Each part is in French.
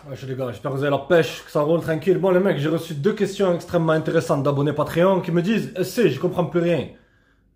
Wesh les gars, j'espère que vous avez la pêche, que ça roule tranquille. Bon les mecs, j'ai reçu deux questions extrêmement intéressantes d'abonnés Patreon qui me disent SC, je comprends plus rien.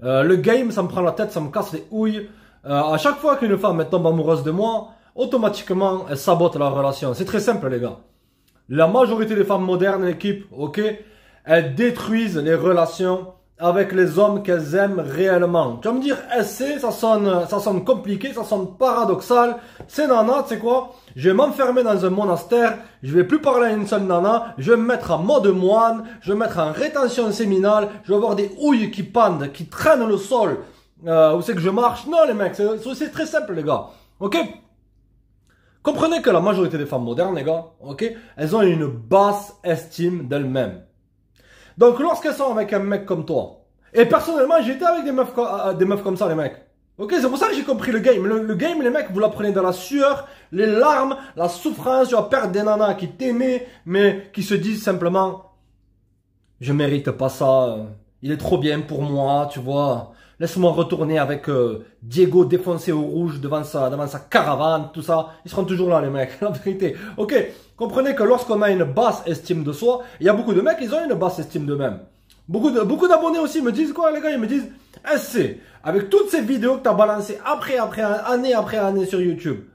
Le game, ça me prend la tête, ça me casse les houilles. À chaque fois qu'une femme tombe amoureuse de moi, automatiquement, elle sabote la relation. C'est très simple les gars. La majorité des femmes modernes, l'équipe, ok, elles détruisent les relations avec les hommes qu'elles aiment réellement. Tu vas me dire, SC, ça sonne compliqué, ça sonne paradoxal. C'est nana, tu sais quoi? Je vais m'enfermer dans un monastère, je vais plus parler à une seule nana, je vais me mettre en mode moine, je vais me mettre en rétention séminale, je vais avoir des houilles qui pendent, qui traînent le sol. Où c'est que je marche? Non les mecs, c'est très simple les gars. Ok? Comprenez que la majorité des femmes modernes, les gars, ok, elles ont une basse estime d'elles-mêmes. Donc lorsqu'elles sont avec un mec comme toi, et personnellement j'ai été avec des meufs comme ça les mecs, ok, c'est pour ça que j'ai compris le game. Le game les mecs, vous l'apprenez dans la sueur, les larmes, la souffrance. Tu vas perdre des nanas qui t'aimaient, mais qui se disent simplement, je mérite pas ça, il est trop bien pour moi, tu vois. Laisse-moi retourner avec Diego défoncé au rouge devant sa caravane, tout ça. Ils seront toujours là les mecs, la vérité. Ok, comprenez que lorsqu'on a une basse estime de soi, il y a beaucoup de mecs, ils ont une basse estime d'eux-mêmes. Beaucoup d'abonnés aussi me disent quoi les gars? Ils me disent, SC, avec toutes ces vidéos que tu as balancées année après année sur YouTube,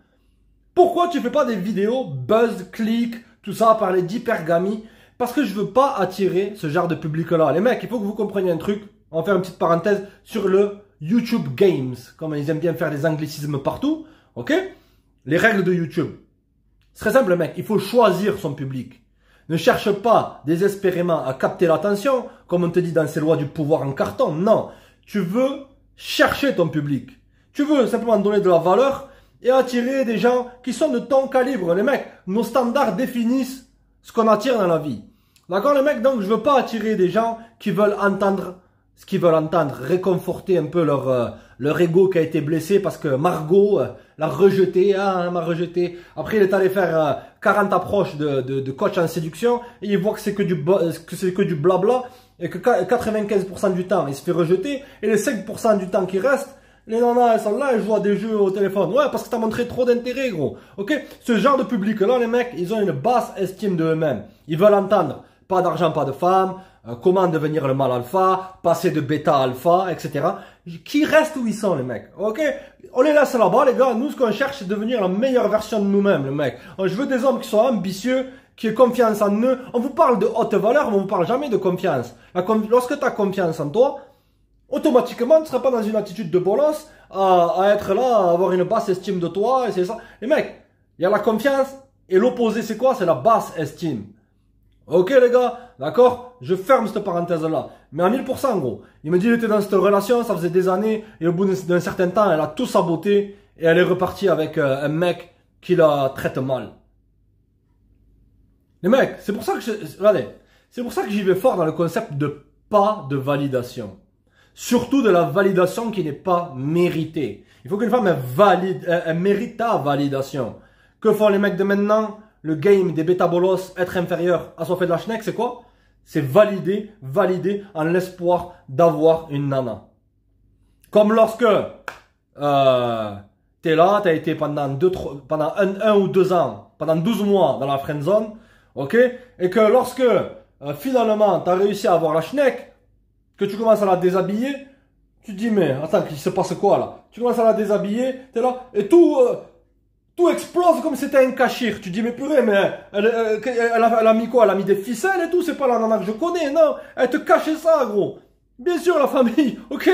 pourquoi tu fais pas des vidéos buzz, click, tout ça, parler d'hypergamie? Parce que je veux pas attirer ce genre de public-là. Les mecs, il faut que vous compreniez un truc. On va faire une petite parenthèse sur le YouTube Games. Comme ils aiment bien faire des anglicismes partout. Ok? Les règles de YouTube. C'est très simple, mec. Il faut choisir son public. Ne cherche pas désespérément à capter l'attention, comme on te dit dans ces lois du pouvoir en carton. Non. Tu veux chercher ton public. Tu veux simplement donner de la valeur et attirer des gens qui sont de ton calibre. Les mecs, nos standards définissent ce qu'on attire dans la vie. D'accord, les mecs? Donc, je veux pas attirer des gens qui veulent entendre ce qu'ils veulent entendre, réconforter un peu leur ego qui a été blessé parce que Margot l'a rejeté, elle m'a rejeté. Après, il est allé faire 40 approches de coach en séduction et il voit que c'est que du blabla et que 95% du temps, il se fait rejeter et les 5% du temps qui reste, les nanas, elles sont là, elles jouent à des jeux au téléphone. Ouais, parce que t'as montré trop d'intérêt, gros. Ok? Ce genre de public-là, les mecs, ils ont une basse estime d'eux-mêmes. Ils veulent entendre pas d'argent, pas de femme, comment devenir le mâle alpha, passer de bêta à alpha, etc. Qui restent où ils sont, les mecs. Ok? On les laisse là-bas, les gars. Nous, ce qu'on cherche, c'est devenir la meilleure version de nous-mêmes, les mecs. Je veux des hommes qui sont ambitieux, qui aient confiance en eux. On vous parle de haute valeur, mais on vous parle jamais de confiance. Lorsque tu as confiance en toi, automatiquement, tu ne seras pas dans une attitude de bolos à être là, à avoir une basse estime de toi, et c'est ça. Les mecs, il y a la confiance, et l'opposé, c'est quoi? C'est la basse estime. Ok les gars, d'accord? Je ferme cette parenthèse-là. Mais à 1000%, gros. Il me dit qu'il était dans cette relation, ça faisait des années, et au bout d'un certain temps, elle a tout saboté, et elle est repartie avec un mec qui la traite mal. Les mecs, c'est pour ça que regardez, c'est pour ça que j'y vais fort dans le concept de pas de validation. Surtout de la validation qui n'est pas méritée. Il faut qu'une femme elle mérite ta validation. Que font les mecs de maintenant? Le game des bêta-bolos, être inférieur à son fait de la schneck, c'est quoi? C'est valider en l'espoir d'avoir une nana. Comme lorsque t'es là, t'as été pendant un ou 2 ans, pendant 12 mois dans la friendzone, ok? Et que lorsque finalement t'as réussi à avoir la schneck, que tu commences à la déshabiller, tu te dis mais attends, il se passe quoi là? Tu commences à la déshabiller, t'es là, et tout explose comme si c'était un cachir. Tu dis, mais purée, mais elle a mis quoi? Elle a mis des ficelles et tout. C'est pas la nana que je connais, non. Elle te cachait ça, gros. Bien sûr, la famille. Ok.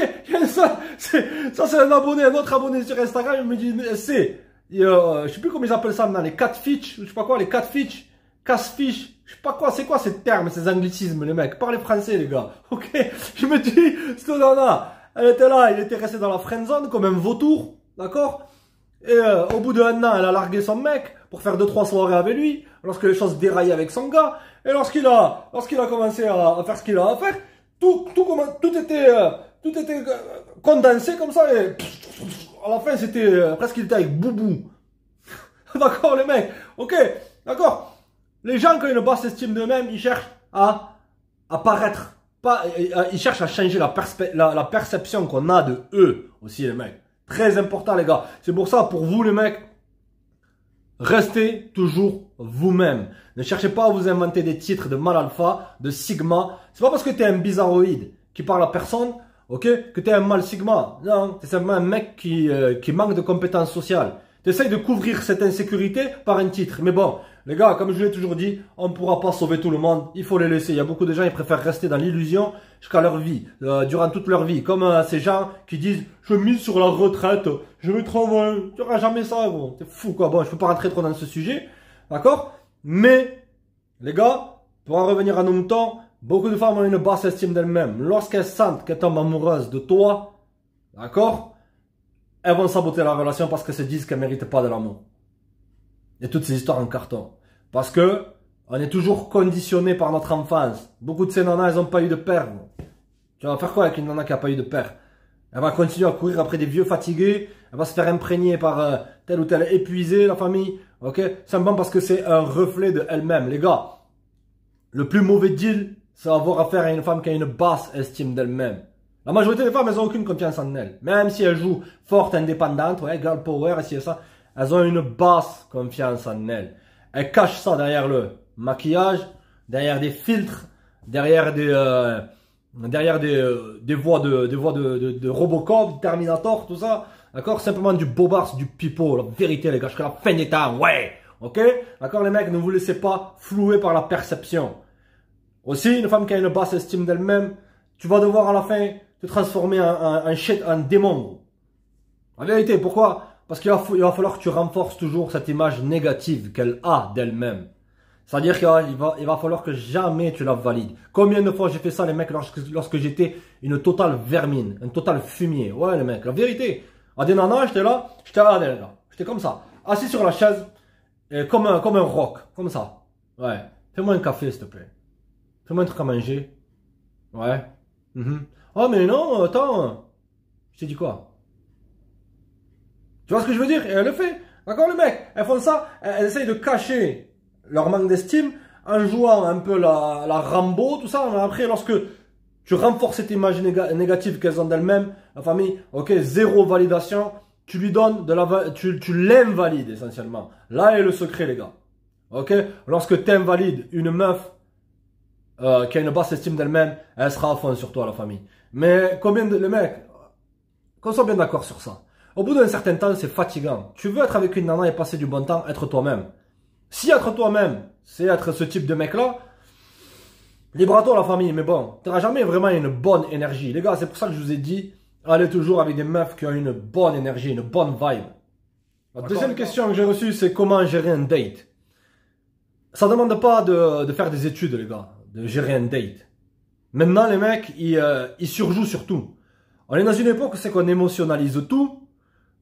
Ça, c'est un abonné, un autre abonné sur Instagram. Il me dit, je sais plus comment ils appellent ça maintenant. Les catfish. Je sais pas quoi, les catfish. Casse-fish. Je sais pas quoi. C'est quoi ces termes, ces anglicismes, les mecs? Parlez français, les gars. Ok. Je me dis, cette nana, elle était là. Il était resté dans la friendzone comme un vautour. D'accord? Et au bout d'1 an, elle a largué son mec pour faire 2-3 soirées avec lui, lorsque les choses déraillaient avec son gars. Et lorsqu'il a commencé à faire ce qu'il a à faire, tout était condensé comme ça. Et à la fin, c'était presque qu'il était avec Boubou. D'accord, les mecs? Ok, d'accord. Les gens, quand ils ont une basse estime d'eux-mêmes, ils cherchent à paraître. Ils cherchent à changer la perception qu'on a de eux aussi, les mecs. Très important, les gars. C'est pour ça, pour vous, les mecs, restez toujours vous-même. Ne cherchez pas à vous inventer des titres de mal alpha, de sigma. C'est pas parce que tu es un bizarroïde qui parle à personne, ok, que tu es un mal sigma. Non, tu es simplement un mec qui manque de compétences sociales. Tu essayes de couvrir cette insécurité par un titre. Mais bon, les gars, comme je l'ai toujours dit, on ne pourra pas sauver tout le monde. Il faut les laisser. Il y a beaucoup de gens qui préfèrent rester dans l'illusion jusqu'à leur vie, durant toute leur vie. Comme ces gens qui disent « Je mise sur la retraite, je vais travailler. » Tu n'auras jamais ça, gros. T'es fou, quoi. Bon, je ne peux pas rentrer trop dans ce sujet. D'accord? Mais, les gars, pour en revenir à nos moutons, beaucoup de femmes ont une basse estime d'elles-mêmes. Lorsqu'elles sentent qu'elles tombent amoureuses de toi, d'accord, elles vont saboter la relation parce qu'elles se disent qu'elles ne méritent pas de l'amour. Et toutes ces histoires en carton. Parce que on est toujours conditionné par notre enfance. Beaucoup de ces nanas, elles n'ont pas eu de père. Tu vas faire quoi avec une nana qui n'a pas eu de père? Elle va continuer à courir après des vieux fatigués. Elle va se faire imprégner par tel ou tel épuisé, la famille. Ok? Simplement parce que c'est un reflet de elle-même. Les gars, le plus mauvais deal, c'est avoir affaire à une femme qui a une basse estime d'elle-même. La majorité des femmes, elles n'ont aucune confiance en elles. Même si elles jouent forte, indépendante, ouais, girl power, et ça, elles ont une basse confiance en elles. Elles cachent ça derrière le maquillage, derrière des filtres, derrière des voix de Robocop, Terminator, tout ça. D'accord? Simplement du bobard, du pipeau, la vérité, les gars, jusqu'à la fin des temps, ouais! Ok? D'accord, les mecs, ne vous laissez pas flouer par la perception. Aussi, une femme qui a une basse estime d'elle-même, tu vas devoir à la fin te transformer en démon. En vérité, pourquoi? Parce qu'il va falloir que tu renforces toujours cette image négative qu'elle a d'elle-même. C'est-à-dire qu'il va falloir que jamais tu la valides. Combien de fois j'ai fait ça, les mecs, lorsque j'étais une totale vermine, un total fumier. Ouais, les mecs, la vérité. À des nanas, j'étais là, j'étais comme ça. Assis sur la chaise, et comme un roc, comme ça. Ouais. Fais-moi un café, s'il te plaît. Fais-moi un truc à manger. Ouais. Oh, mais non, attends. Je t'ai dit quoi? Tu vois ce que je veux dire? Et elle le fait. D'accord, les mecs? Elles font ça, elles essayent de cacher leur manque d'estime en jouant un peu la Rambo, tout ça. Mais après, lorsque tu renforces cette image négative qu'elles ont d'elles-mêmes, la famille, ok, zéro validation, tu lui donnes tu l'invalides essentiellement. Là est le secret, les gars. Ok? Lorsque tu invalides une meuf qui a une basse estime d'elle-même, elle sera à fond sur toi, la famille. Mais combien de les mecs, qu'on soit bien d'accord sur ça. Au bout d'un certain temps, c'est fatigant. Tu veux être avec une nana et passer du bon temps, être toi-même. Si être toi-même, c'est être ce type de mec-là, libre à toi, la famille. Mais bon, tu n'auras jamais vraiment une bonne énergie. Les gars, c'est pour ça que je vous ai dit, allez toujours avec des meufs qui ont une bonne énergie, une bonne vibe. La deuxième question que j'ai reçue, c'est comment gérer un date. Ça ne demande pas de faire des études, les gars, de gérer un date. Maintenant, les mecs, ils surjouent sur tout. On est dans une époque où c'est qu'on émotionnalise tout,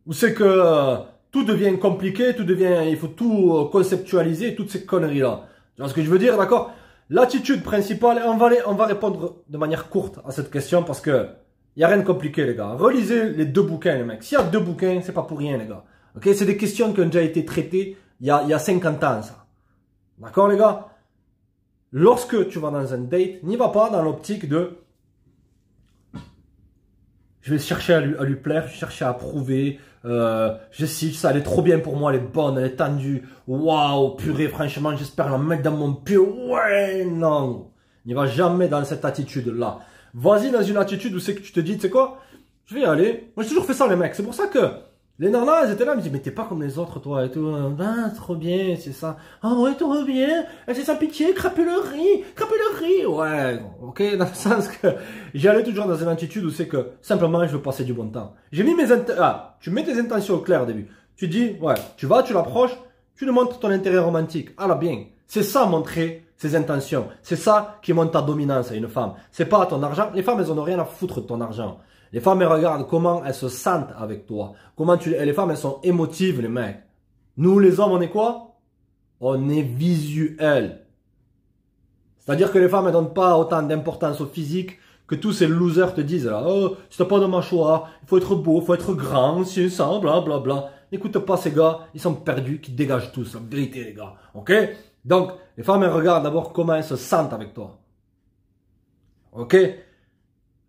où c'est que tout devient compliqué, il faut tout conceptualiser, toutes ces conneries-là. Tu vois ce que je veux dire, d'accord? L'attitude principale, on va répondre de manière courte à cette question parce que il n'y a rien de compliqué, les gars. Relisez les 2 bouquins, les mecs. S'il y a 2 bouquins, c'est pas pour rien, les gars. Ok? C'est des questions qui ont déjà été traitées il y a 50 ans, ça. D'accord, les gars? Lorsque tu vas dans un date, n'y va pas dans l'optique de je vais chercher à lui plaire, je vais chercher à prouver, je sais ça, elle est trop bien pour moi, elle est bonne, elle est tendue, waouh, purée, franchement, j'espère la mettre dans mon pied, ouais, non, n'y va jamais dans cette attitude-là. Vas-y dans une attitude où c'est que tu te dis, tu sais quoi, je vais y aller. Moi j'ai toujours fait ça, les mecs, c'est pour ça que les nanas, elles étaient là, elles me disaient, mais t'es pas comme les autres, toi, et tout. Ah, trop bien, c'est ça. Ah ouais, trop bien. C'est sans pitié, crapulerie. Ouais, ok, dans le sens que j'allais toujours dans une attitude où c'est que, simplement, je veux passer du bon temps. J'ai mis tu mets tes intentions au clair au début. Tu dis, ouais, tu vas, tu l'approches, tu lui montres ton intérêt romantique. Ah là, bien. C'est ça, montrer ses intentions. C'est ça qui montre ta dominance à une femme. C'est pas ton argent. Les femmes, elles en ont rien à foutre de ton argent. Les femmes, elles regardent comment elles se sentent avec toi. Les femmes, elles sont émotives, les mecs. Nous, les hommes, on est quoi? On est visuel. C'est-à-dire que les femmes, elles donnent pas autant d'importance au physique que tous ces losers te disent là. Oh, si t'as pas de mâchoire, il faut être beau, il faut être grand, c'est ça, blablabla. Bla, bla. N'écoute pas ces gars, ils sont perdus, qui dégagent tous. La vérité, les gars. Ok? Donc, les femmes, elles regardent d'abord comment elles se sentent avec toi. Ok?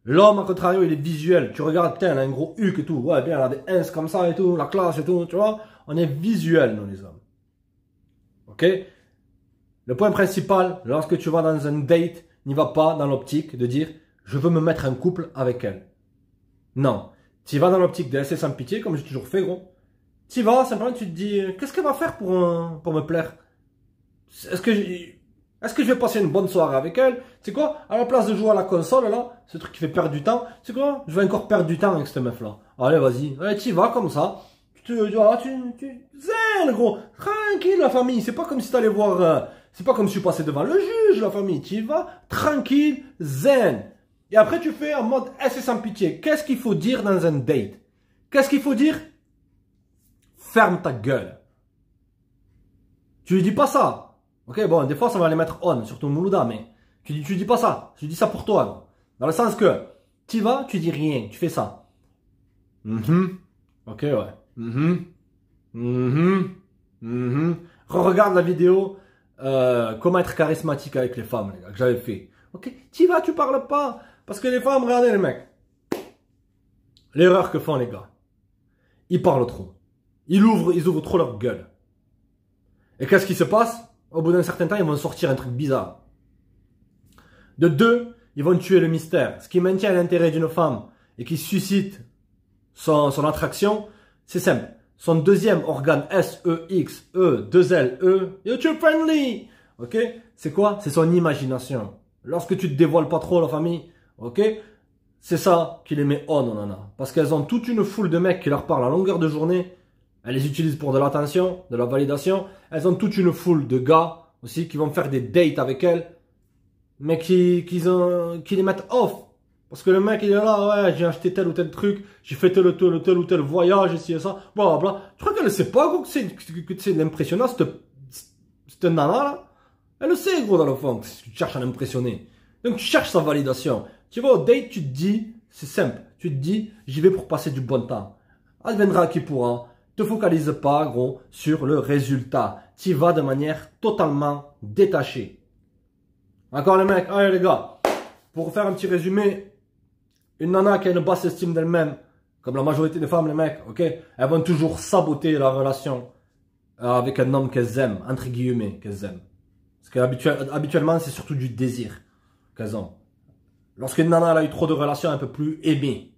L'homme, à contrario, il est visuel. Tu regardes, putain, elle a un gros huc et tout. Ouais, bien, elle a des ins comme ça et tout, la classe et tout, tu vois. On est visuel, nous, les hommes. Ok? Le point principal, lorsque tu vas dans un date, n'y va pas dans l'optique de dire je veux me mettre en couple avec elle. Non. Tu vas dans l'optique de laisser sans pitié, comme j'ai toujours fait, gros. Tu vas, simplement, tu te dis qu'est-ce qu'elle va faire pour me plaire? Est-ce que je vais passer une bonne soirée avec elle? C'est quoi? À la place de jouer à la console, là, ce truc qui fait perdre du temps, c'est quoi? Je vais encore perdre du temps avec cette meuf-là. Allez, vas-y. Allez, tu vas comme ça. Zen, gros. Tranquille, la famille. C'est pas comme si t'allais voir, c'est pas comme si tu passais devant le juge, la famille. Tu y vas, tranquille, zen. Et après, tu fais en mode c'est sans pitié. Qu'est-ce qu'il faut dire dans un date? Qu'est-ce qu'il faut dire? Ferme ta gueule. Tu lui dis pas ça. Ok, bon, des fois, ça va les mettre on, surtout Moulouda, mais tu dis pas ça. Tu dis ça pour toi, gros. Dans le sens que, tu vas, tu dis rien. Tu fais ça. Ok, ouais. Regarde la vidéo comment être charismatique avec les femmes, les gars, que j'avais fait. Ok, tu vas, tu parles pas. Parce que les femmes, regardez les mecs. L'erreur que font les gars. Ils parlent trop. Ils ouvrent trop leur gueule. Et qu'est-ce qui se passe? Au bout d'un certain temps, ils vont sortir un truc bizarre. De deux, ils vont tuer le mystère. Ce qui maintient l'intérêt d'une femme et qui suscite son attraction, c'est simple. Son deuxième organe S-E-X-E, 2-L-E, YouTube friendly. Ok? C'est quoi? C'est son imagination. Lorsque tu te dévoiles pas trop, la famille, ok? C'est ça qui les met on en a. Parce qu'elles ont toute une foule de mecs qui leur parlent à longueur de journée. Elles les utilisent pour de l'attention, de la validation. Elles ont toute une foule de gars aussi qui vont faire des dates avec elles. Mais qui les mettent off. Parce que le mec il est là, ouais, j'ai acheté tel ou tel truc, j'ai fait tel ou tel voyage, ici et ça, blablabla. Je crois qu'elle ne sait pas, gros, que c'est l'impressionnant, cette nana là. Elle le sait, gros, dans le fond, que tu cherches à l'impressionner. Donc tu cherches sa validation. Tu vas au date, tu te dis, c'est simple, tu te dis, j'y vais pour passer du bon temps. Adviendra qui pourra. Te focalise pas, gros, sur le résultat. Tu vas de manière totalement détachée. D'accord les mecs? Allez les gars, pour faire un petit résumé, une nana qui a une basse estime d'elle-même, comme la majorité des femmes, les mecs, ok, elles vont toujours saboter la relation avec un homme qu'elles aiment, entre guillemets, qu'elles aiment. Parce qu'habituellement, c'est surtout du désir qu'elles ont. Lorsqu'une nana a eu trop de relations, elle ne peut plus aimer.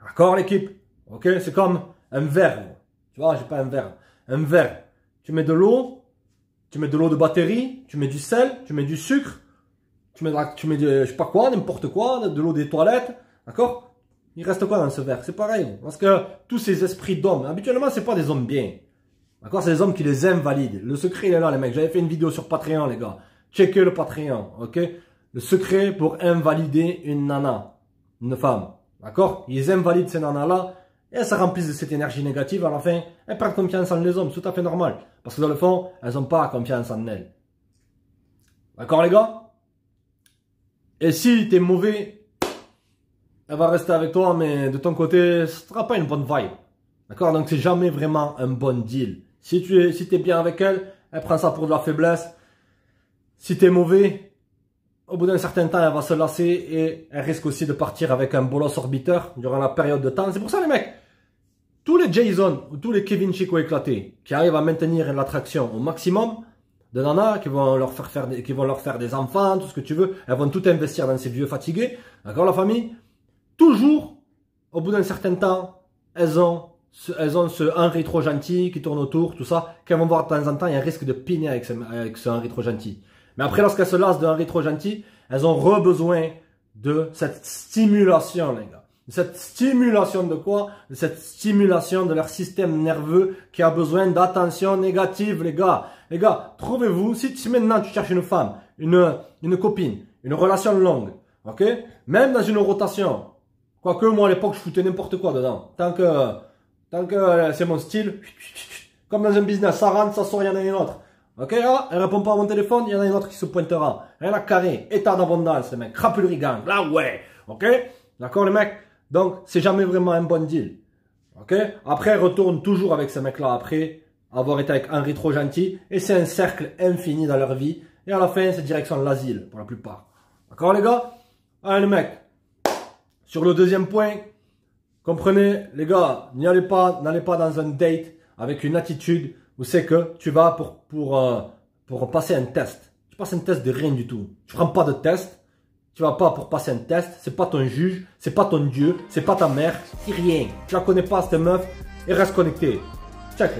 D'accord l'équipe? Ok, c'est comme un verre. Tu vois, j'ai pas un verre. Un verre. Tu mets de l'eau, de batterie, tu mets du sel, tu mets du sucre. Tu mets je sais pas quoi, n'importe quoi, de l'eau des toilettes, d'accord? Il reste quoi dans ce verre? C'est pareil, parce que tous ces esprits d'hommes, habituellement, c'est pas des hommes bien, d'accord? C'est des hommes qui les invalident. Le secret, il est là, les mecs. J'avais fait une vidéo sur Patreon, les gars. Checkez le Patreon, ok? Le secret pour invalider une nana, une femme, d'accord? Ils invalident ces nanas-là, et elles se remplissent de cette énergie négative. À la fin, elles perdent confiance en les hommes, c'est tout à fait normal. Parce que dans le fond, elles n'ont pas confiance en elles. D'accord, les gars? Et si t'es mauvais, elle va rester avec toi, mais de ton côté, ce sera pas une bonne vibe. D'accord? Donc c'est jamais vraiment un bon deal. Si t'es bien avec elle, elle prend ça pour de la faiblesse. Si t'es mauvais, au bout d'un certain temps, elle va se lasser et elle risque aussi de partir avec un bolos orbiteur durant la période de temps. C'est pour ça les mecs, tous les Jason ou tous les Kevin Chico éclatés qui arrivent à maintenir l'attraction au maximum, de nanas qui vont leur faire des enfants, tout ce que tu veux. Elles vont tout investir dans ces vieux fatigués. D'accord, la famille? Toujours, au bout d'un certain temps, elles ont ce Henri trop gentil qui tourne autour, tout ça, qu'elles vont voir de temps en temps, il y a un risque de piner avec ce Henri trop gentil. Mais après, lorsqu'elles se lassent de Henri trop gentil, elles ont besoin de cette stimulation, les gars. Cette stimulation de quoi? Cette stimulation de leur système nerveux qui a besoin d'attention négative, les gars. Les gars, trouvez-vous, si maintenant tu cherches une femme, une copine, une relation longue, ok? Même dans une rotation, quoique moi à l'époque je foutais n'importe quoi dedans. Tant que c'est mon style, comme dans un business, ça rentre, ça sort, il y en a une autre. Ok, là, elle répond pas à mon téléphone, il y en a une autre qui se pointera. Rien à carré, état d'abondance, les mecs, crapule gang, là ouais, ok? D'accord les mecs? Donc, c'est jamais vraiment un bon deal. Ok? Après, elle retourne toujours avec ces mecs-là après avoir été avec Henri trop gentil. Et c'est un cercle infini dans leur vie. Et à la fin, c'est direction l'asile pour la plupart. D'accord les gars? Allez les mecs. Sur le deuxième point, comprenez les gars, n'allez pas dans un date avec une attitude où c'est que tu vas pour passer un test. Tu passes un test de rien du tout. Tu prends pas de test. Tu vas pas pour passer un test. C'est pas ton juge. C'est pas ton dieu. C'est pas ta mère. C'est rien. Tu la connais pas cette meuf. Et reste connecté. Check.